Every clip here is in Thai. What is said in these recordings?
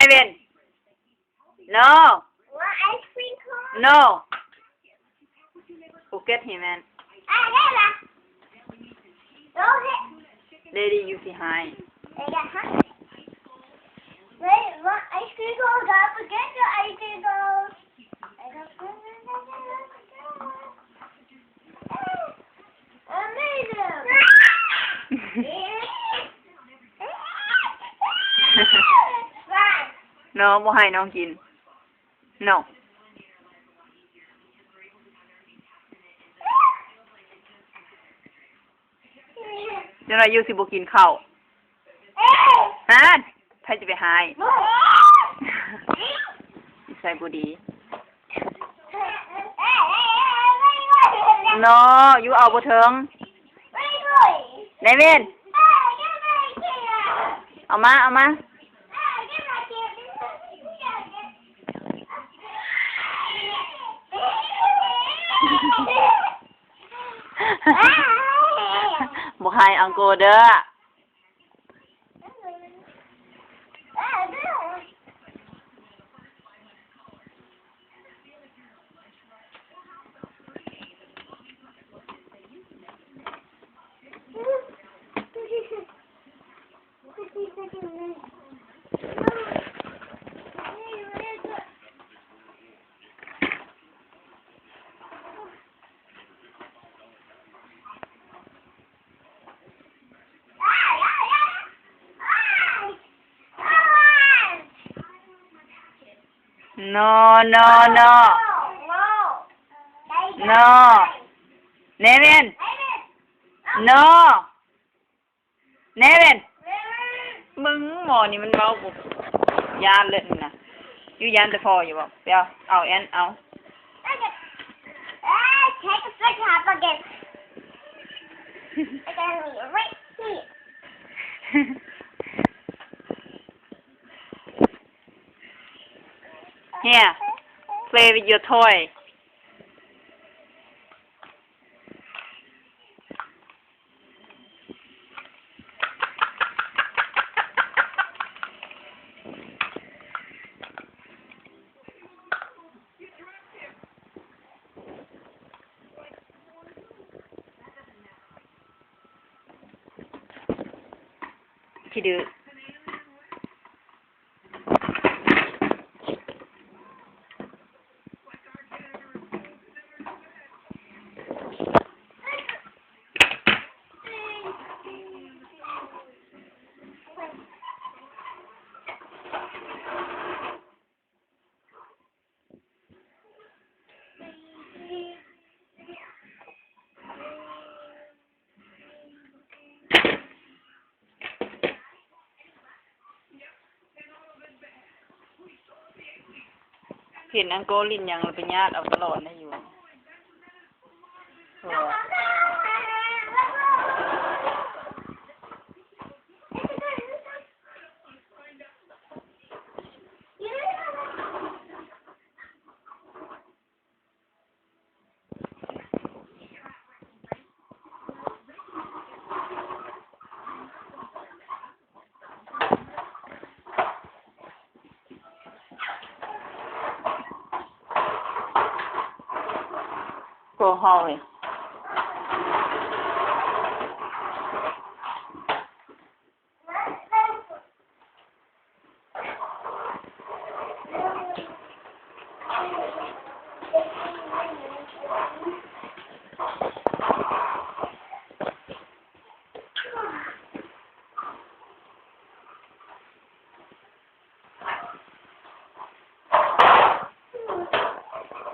Nevin no Want ice cream cone? no forget him man đây là. Đố thế. lady you behind Đây là hả? Wait, want ice cream cone? Don't forget your ice cream cone. Amazing. no บ่ให้น้องกิน no เดี๋ยวเราอยู่สิบ่กินข้าวฮะใครจะไปหายนิสัยบ่ดี no อยู่เอาบ่ถึงเนวินเอามาเอามาบ่ให้อังโกเด้อno no no no เนวิน no เนวินมึงหมอนี่มันเบาบุกยานเลยนะอยู่ยานจะพออยู่บ่เดี๋ยวเอาแอนเอา Take a stick up again. I got me right here. Here play with your toy ขี้ดื้อเห็นอังโกลินยังเราไปญาติเอาตลอดนะอยู่go home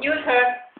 you turn